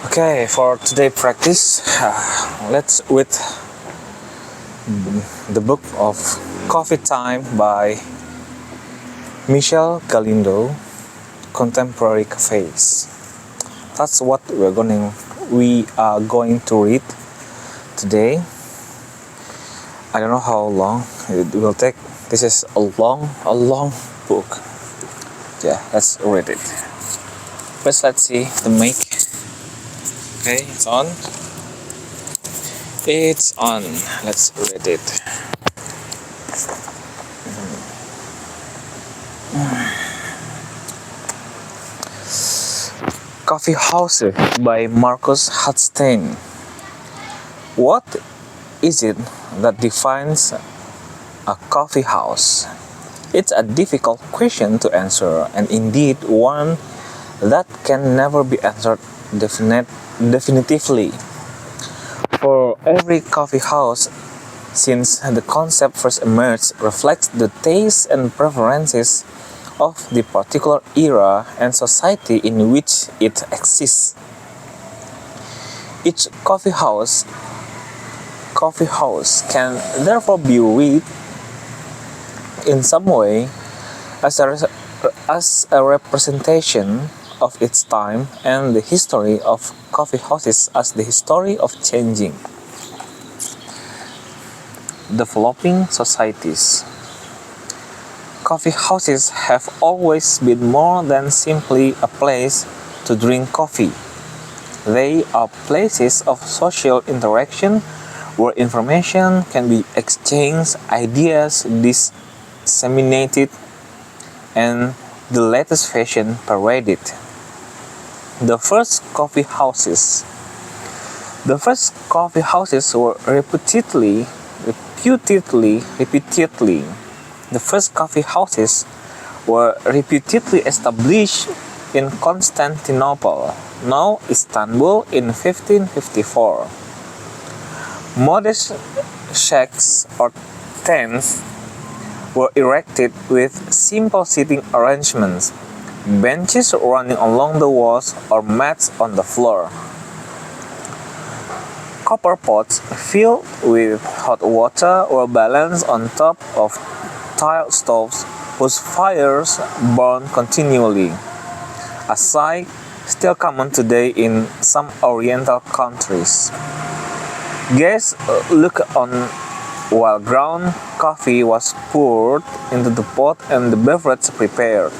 Okay, for today practice, let's read the book of Coffee Time by Michel Galindo, Contemporary Cafes. That's what we are going to read today. I don't know how long it will take. This is a long book. Yeah, let's read it. First, let's see the mic. Okay, it's on. It's on. Let's read it. Coffee Houses by Marcus Hudstein. What is it that defines a coffee house? It's a difficult question to answer, and indeed one that can never be answered definitively. For every coffee house, since the concept first emerged, reflects the tastes and preferences of the particular era and society in which it exists. Each coffee house can therefore be read in some way as a representation of its time, and the history of coffee houses as the history of changing, developing societies. Coffee houses have always been more than simply a place to drink coffee. They are places of social interaction where information can be exchanged, ideas disseminated, and the latest fashion paraded. The first coffee houses were repeatedly. The first coffee houses were repeatedly established in Constantinople, now Istanbul, in 1554. Modest shacks or tents were erected with simple seating arrangements, benches running along the walls or mats on the floor. Copper pots filled with hot water were balanced on top of tile stoves whose fires burned continually, a sight still common today in some Oriental countries. Guests looked on while ground coffee was poured into the pot and the beverage prepared.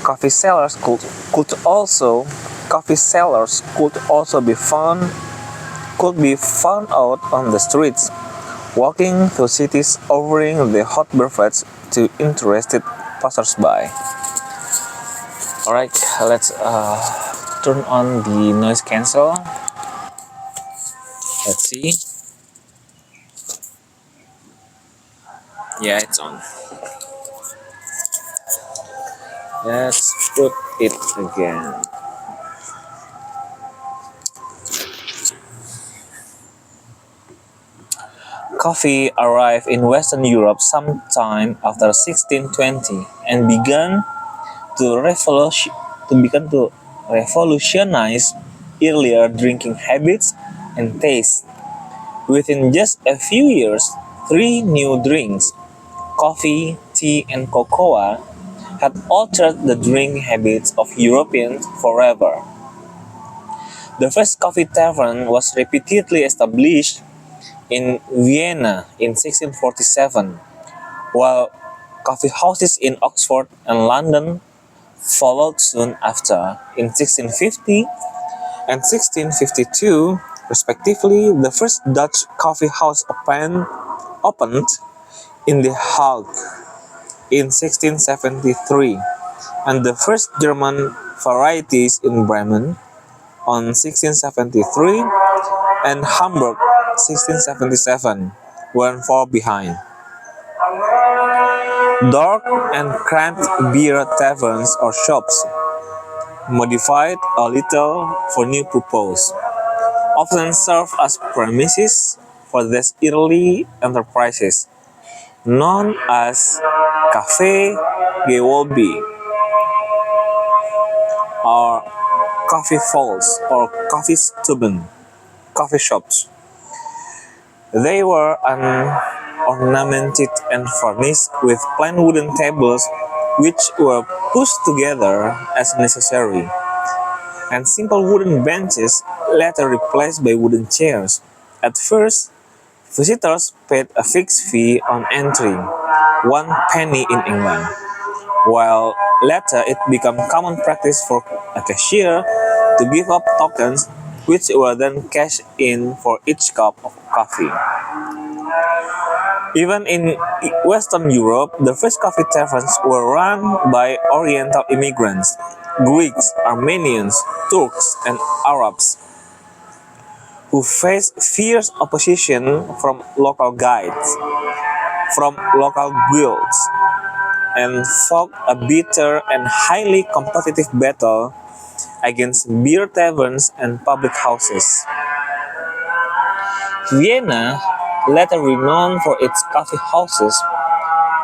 Coffee sellers could also be found out on the streets, walking through cities offering the hot beverage to interested passersby. Alright, let's turn on the noise cancel. Let's see. Yeah, it's on. Let's put it again. Coffee arrived in Western Europe sometime after 1620 and began to revolutionize earlier drinking habits and tastes. Within just a few years, 3 new drinks, coffee, tea, and cocoa, had altered the drinking habits of Europeans forever. The first coffee tavern was repeatedly established in Vienna in 1647, while coffee houses in Oxford and London followed soon after. In 1650 and 1652, respectively, the first Dutch coffee house opened in The Hague in 1673, and the first German varieties in Bremen on 1673 and Hamburg 1677 weren't far behind. Dark and cramped beer taverns or shops, modified a little for new purpose, often served as premises for these early enterprises, known as Café Gewölbe or coffee vaults or coffee shops. They were ornamented and furnished with plain wooden tables which were pushed together as necessary, and simple wooden benches later replaced by wooden chairs. At first, visitors paid a fixed fee on entry, 1 penny in England, while later it became common practice for a cashier to give up tokens which were then cashed in for each cup of coffee. Even in Western Europe, the first coffee taverns were run by Oriental immigrants, Greeks, Armenians, Turks, and Arabs, who faced fierce opposition from local guides, from local guilds, and fought a bitter and highly competitive battle against beer taverns and public houses. Vienna, later renowned for its coffee houses,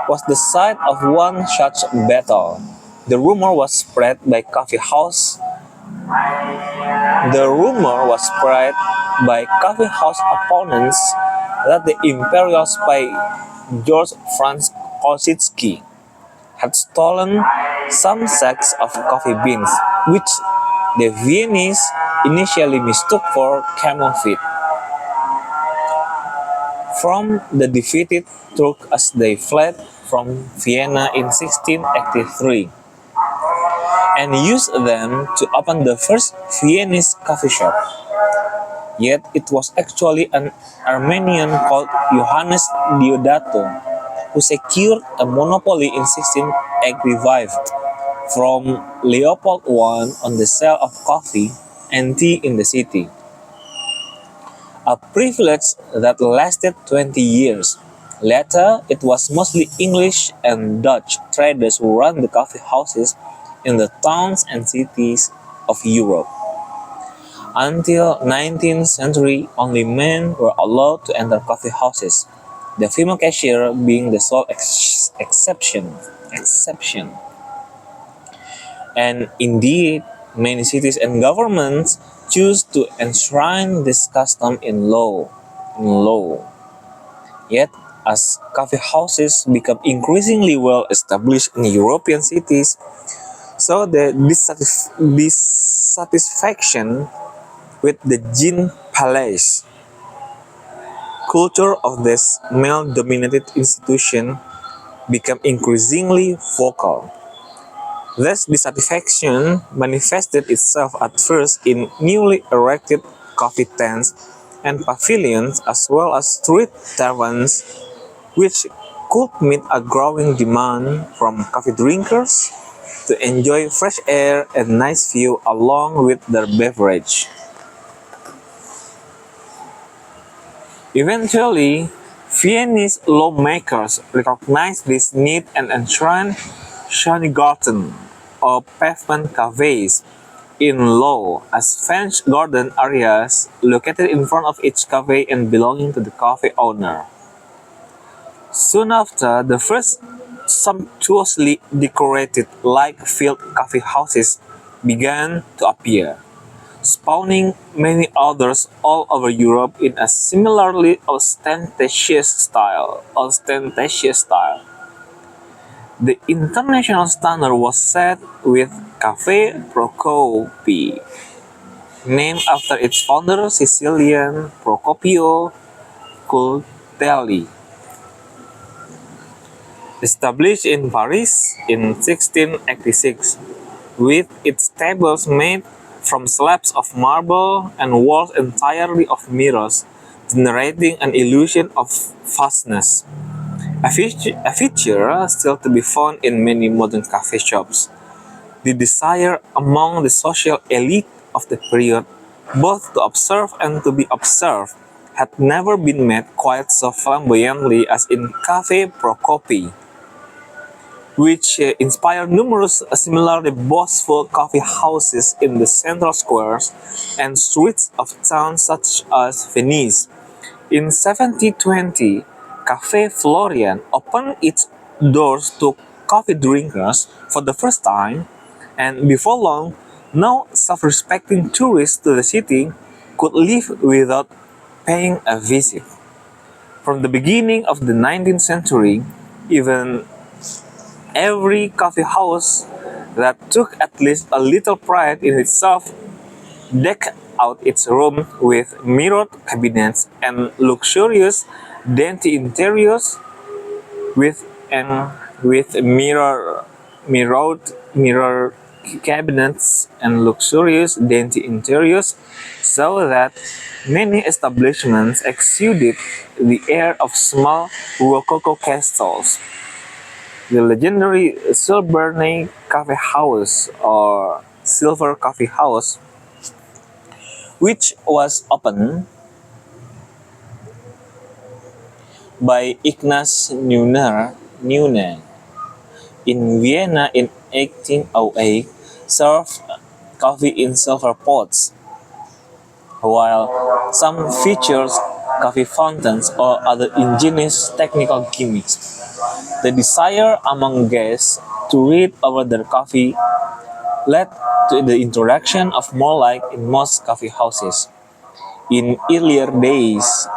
was the site of one such battle. The rumor was spread by coffee house opponents that the imperial spy George Franz Kosicki had stolen some sacks of coffee beans, which the Viennese initially mistook for camel feet, from the defeated Turks as they fled from Vienna in 1683, and used them to open the first Viennese coffee shop. Yet it was actually an Armenian called Johannes Diodato who secured a monopoly in 1685 from Leopold I on the sale of coffee and tea in the city, a privilege that lasted 20 years. Later, it was mostly English and Dutch traders who ran the coffee houses in the towns and cities of Europe. Until 19th century, only men were allowed to enter coffee houses, the female cashier being the sole exception. And indeed, many cities and governments choose to enshrine this custom in law. Yet, as coffee houses become increasingly well established in European cities, so the dissatisfaction with the gin palace culture of this male-dominated institution became increasingly vocal. This dissatisfaction manifested itself at first in newly erected coffee tents and pavilions as well as street taverns, which could meet a growing demand from coffee drinkers to enjoy fresh air and nice view along with their beverage. Eventually, Viennese lawmakers recognized this need and enshrined Schönegarten, or pavement cafes, in law as fenced garden areas located in front of each cafe and belonging to the cafe owner. Soon after, the first sumptuously decorated light-filled coffee houses began to appear, spawning many others all over Europe in a similarly ostentatious style. The international standard was set with Cafe Procopi, named after its founder Sicilian Procopio Coltelli. Established in Paris in 1686, with its tables made from slabs of marble and walls entirely of mirrors, generating an illusion of vastness. A feature still to be found in many modern cafe shops. The desire among the social elite of the period, both to observe and to be observed, had never been met quite so flamboyantly as in Cafe Procopi, which inspired numerous similarly boastful coffee houses in the central squares and streets of towns such as Venice. In 1720, Café Florian opened its doors to coffee drinkers for the first time, and before long, No self-respecting tourist to the city could live without paying a visit. From the beginning of the 19th century, even every coffee house that took at least a little pride in itself decked out its room with mirrored cabinets and luxurious dainty interiors with and with mirrored cabinets and luxurious dainty interiors, so that many establishments exuded the air of small rococo castles. The legendary Silberne Coffee House or Silver Coffee House, which was opened by Ignaz Neuner in Vienna in 1808, served coffee in silver pots, while some features coffee fountains or other ingenious technical gimmicks. The desire among guests to read over their coffee led to the introduction of more light in most coffee houses. In earlier days,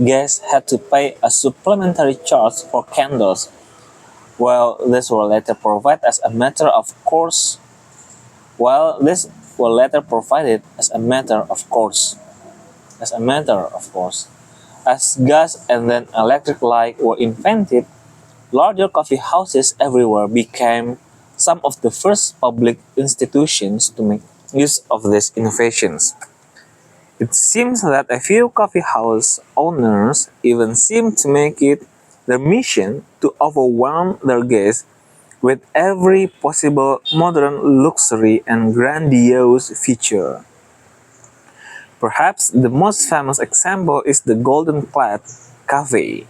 guests had to pay a supplementary charge for candles, while these were later provided as a matter of course. While these were later provided as a matter of course, as gas and then electric light were invented, larger coffee houses everywhere became some of the first public institutions to make use of these innovations. It seems that a few coffee house owners even seem to make it their mission to overwhelm their guests with every possible modern luxury and grandiose feature. Perhaps the most famous example is the Golden Clad Cafe.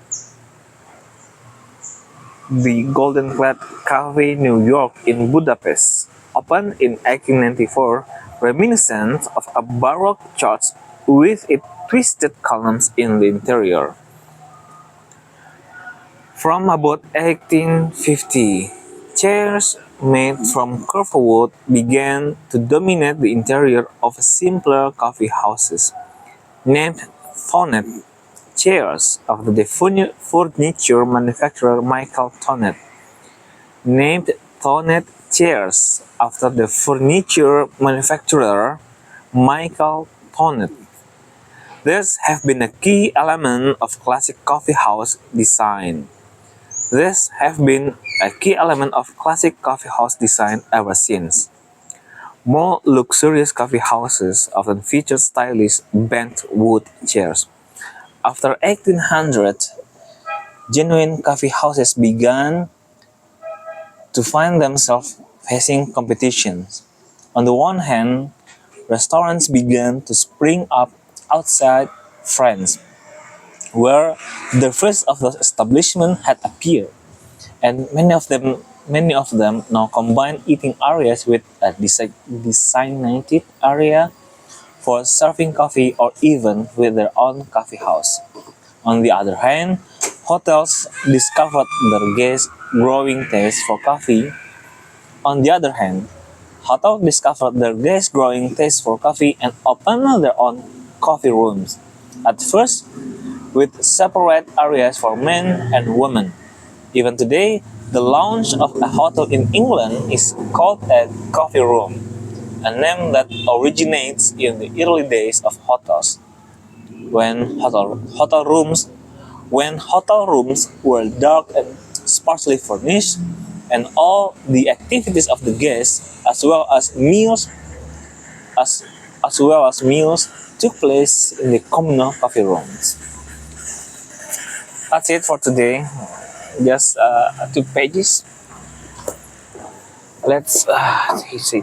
The Golden Clad Cafe New York in Budapest opened in 1894, reminiscent of a Baroque church with its twisted columns in the interior. From about 1850, chairs made from curved wood began to dominate the interior of simpler coffee houses, named Thonet chairs after the furniture manufacturer Michael Thonet. Named Thonet chairs after the furniture manufacturer Michael Thonet. These have been a key element of classic coffee house design. These have been a key element of classic coffee house design ever since. More luxurious coffee houses often feature stylish bent wood chairs. After 1800, genuine coffee houses began to find themselves facing competition. On the one hand, restaurants began to spring up outside France, where the first of those establishments had appeared, and many of them now combine eating areas with a designated area for serving coffee or even with their own coffee house. On the other hand, hotels discovered their guests' growing taste for coffee. On the other hand, hotels discovered their guests' growing taste for coffee and opened their own coffee rooms. At first, with separate areas for men and women. Even today, the lounge of a hotel in England is called a coffee room, a name that originates in the early days of hotels, when hotel rooms were dark and sparsely furnished, and all the activities of the guests, as, as well as meals, took place in the communal coffee rooms. That's it for today. Just 2 pages. Let's see.